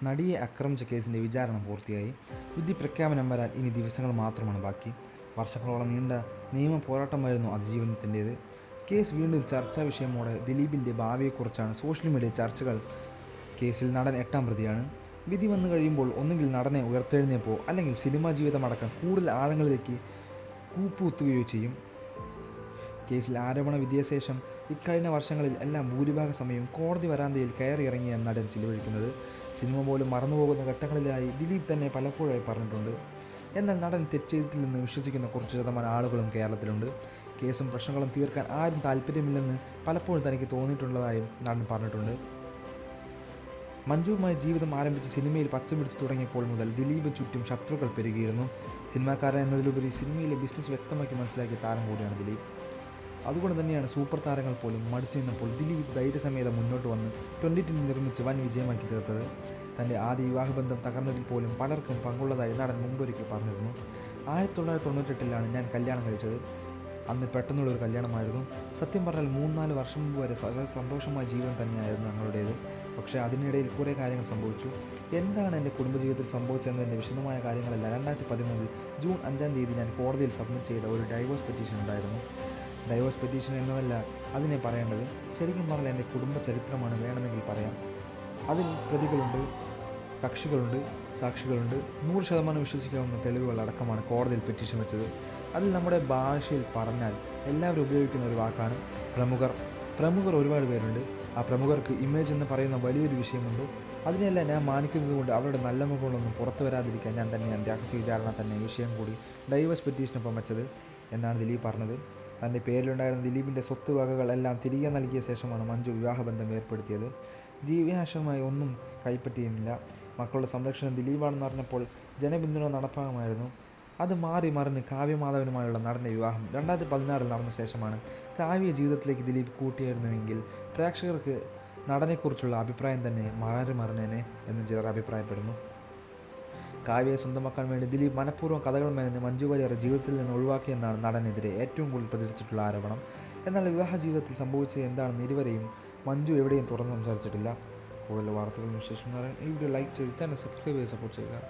നടിയെ ആക്രമിച്ച കേസിൻ്റെ വിചാരണ പൂർത്തിയായി. വിധി പ്രഖ്യാപനം വരാൻ ഇനി ദിവസങ്ങൾ മാത്രമാണ് ബാക്കി. വർഷങ്ങളോളം നീണ്ട നിയമ പോരാട്ടമായിരുന്നു അതിജീവനത്തിൻ്റേത്. കേസ് വീണ്ടും ചർച്ചാ വിഷയമോടെ ദിലീപിൻ്റെ ഭാവിയെക്കുറിച്ചാണ് സോഷ്യൽ മീഡിയ ചർച്ചകൾ. കേസിൽ നടൻ 8ാം പ്രതിയാണ്. വിധി വന്നു കഴിയുമ്പോൾ ഒന്നുകിൽ നടനെ ഉയർത്തെഴുന്നേപ്പോ അല്ലെങ്കിൽ സിനിമാ ജീവിതമടക്കം കൂടുതൽ ആഴങ്ങളിലേക്ക് കൂപ്പുകുത്തുകയോ ചെയ്യും. കേസിൽ ആരോപണ വിധിയശേഷം ഇക്കഴിഞ്ഞ വർഷങ്ങളിൽ എല്ലാം ഭൂരിഭാഗ സമയവും കോടതി വരാന്തയിൽ കയറിയിറങ്ങിയാണ് നടൻ ചിലവഴിക്കുന്നത്. സിനിമ പോലും മറന്നുപോകുന്ന ഘട്ടങ്ങളിലായി ദിലീപ് തന്നെ പലപ്പോഴായി പറഞ്ഞിട്ടുണ്ട്. എന്നാൽ നടൻ തെറ്റ് ചെയ്തിട്ടില്ലെന്ന് വിശ്വസിക്കുന്ന കുറച്ച് ശതമാനം ആളുകളും കേരളത്തിലുണ്ട്. കേസും പ്രശ്നങ്ങളും തീർക്കാൻ ആരും താല്പര്യമില്ലെന്ന് പലപ്പോഴും തനിക്ക് തോന്നിയിട്ടുള്ളതായും നടൻ പറഞ്ഞിട്ടുണ്ട്. മഞ്ജുവുമായി ജീവിതം ആരംഭിച്ച് സിനിമയിൽ പച്ചം പിടിച്ച് തുടങ്ങിയപ്പോൾ മുതൽ ദിലീപ് ചുറ്റും ശത്രുക്കൾ പെരുകിയിരുന്നു. സിനിമാക്കാരൻ എന്നതിലുപരി സിനിമയിലെ ബിസിനസ് വ്യക്തമാക്കി മനസ്സിലാക്കിയ താരം കൂടിയാണ് ദിലീപ്. അതുകൊണ്ട് തന്നെയാണ് സൂപ്പർ താരങ്ങൾ പോലും മടിച്ചു നിന്നപ്പോൾ ദിലീപ് ധൈര്യസമേതം മുന്നോട്ട് വന്ന് 2020 നിർമ്മിച്ച് വൻ വിജയമാക്കി തീർത്തത്. തൻ്റെ ആദ്യ വിവാഹബന്ധം തകർന്നതിൽ പോലും പലർക്കും പങ്കുള്ളതായി നടൻ മുമ്പൊരിക്കൽ പറഞ്ഞിരുന്നു. 1998 ഞാൻ കല്യാണം കഴിച്ചത്. അന്ന് പെട്ടെന്നുള്ളൊരു കല്യാണമായിരുന്നു. സത്യം പറഞ്ഞാൽ 3-4 വർഷം മുമ്പ് വരെ സന്തോഷമായ ജീവിതം തന്നെയായിരുന്നു ഞങ്ങളുടേത്. പക്ഷേ അതിനിടയിൽ കുറേ കാര്യങ്ങൾ സംഭവിച്ചു. എന്താണ് എൻ്റെ കുടുംബജീവിതത്തിൽ സംഭവിച്ചതെന്നതിൻ്റെ വിശദമായ കാര്യങ്ങളെല്ലാം 2013 ജൂൺ 5-ാം തീയതി ഞാൻ കോടതിയിൽ സബ്മിറ്റ് ചെയ്ത ഒരു ഡൈവോഴ്സ് പെറ്റീഷൻ ഉണ്ടായിരുന്നു. ഡൈവോഴ്സ് പെറ്റീഷൻ എന്നതല്ല അതിനെ പറയേണ്ടത്, ശരിക്കും പറഞ്ഞാൽ എൻ്റെ കുടുംബ ചരിത്രമാണ് വേണമെങ്കിൽ പറയാം. അതിൽ പ്രതികളുണ്ട്, കക്ഷികളുണ്ട്, സാക്ഷികളുണ്ട്, 100% വിശ്വസിക്കാവുന്ന തെളിവുകൾ അടക്കമാണ് കോടതിയിൽ പെറ്റീഷൻ വെച്ചത്. അതിൽ നമ്മുടെ ഭാഷയിൽ പറഞ്ഞാൽ എല്ലാവരും ഉപയോഗിക്കുന്ന ഒരു വാക്കാണ് പ്രമുഖർ ഒരുപാട് പേരുണ്ട്. ആ പ്രമുഖർക്ക് ഇമേജ് എന്ന് പറയുന്ന വലിയൊരു വിഷയമുണ്ട്. അതിനെല്ലാം ഞാൻ മാനിക്കുന്നതുകൊണ്ട് അവരുടെ നല്ല മുഖങ്ങളൊന്നും പുറത്തു വരാതിരിക്കാൻ ഞാൻ തന്നെയാണ് രഹസ്യ വിചാരണ തന്നെ വിഷയം കൂടി ഡൈവേഴ്സ് പെറ്റീഷനൊപ്പം വെച്ചത് എന്നാണ് ദിലീപ് പറഞ്ഞത്. തൻ്റെ പേരിലുണ്ടായിരുന്ന ദിലീപിൻ്റെ സ്വത്ത് വകകൾ എല്ലാം തിരികെ നൽകിയ ശേഷമാണ് മഞ്ജു വിവാഹബന്ധം ഏർപ്പെടുത്തിയത്. ജീവനാശമായി ഒന്നും കൈപ്പറ്റിയുമില്ല. മക്കളുടെ സംരക്ഷണം ദിലീപാണെന്ന് അറിഞ്ഞപ്പോൾ ജനപിന്തുണ നടപ്പാകുമായിരുന്നു. അത് മാറി മറിഞ്ഞ് കാവ്യമാധവനുമായുള്ള നടൻ്റെ വിവാഹം 2016 നടന്ന ശേഷമാണ്. കാവ്യ ജീവിതത്തിലേക്ക് ദിലീപ് കൂട്ടിയായിരുന്നുവെങ്കിൽ പ്രേക്ഷകർക്ക് നടനെക്കുറിച്ചുള്ള അഭിപ്രായം തന്നെ മറിഞ്ഞേനെ എന്ന് ചിലർ അഭിപ്രായപ്പെടുന്നു. കാവ്യയെ സ്വന്തമാക്കാൻ വേണ്ടി ദിലീപ് മനഃപൂർവ്വം കഥകൾ മെനഞ്ഞ് മഞ്ജു വാര്യരെ ജീവിതത്തിൽ നിന്ന് ഒഴിവാക്കിയെന്നാണ് നടനെതിരെ ഏറ്റവും കൂടുതൽ പ്രചരിച്ചിട്ടുള്ള ആരോപണം. എന്നാൽ വിവാഹ ജീവിതത്തിൽ സംഭവിച്ചത് എന്താണെന്ന് ഇരുവരെയും മഞ്ജു എവിടെയും തുറന്ന് സംസാരിച്ചിട്ടില്ല. കൂടുതൽ വാർത്തകളും വിശേഷങ്ങളും ഈ വീഡിയോ ലൈക്ക് ചെയ്ത് തന്നെ സബ്സ്ക്രൈബ് ചെയ്ത് സപ്പോർട്ട് ചെയ്യുക.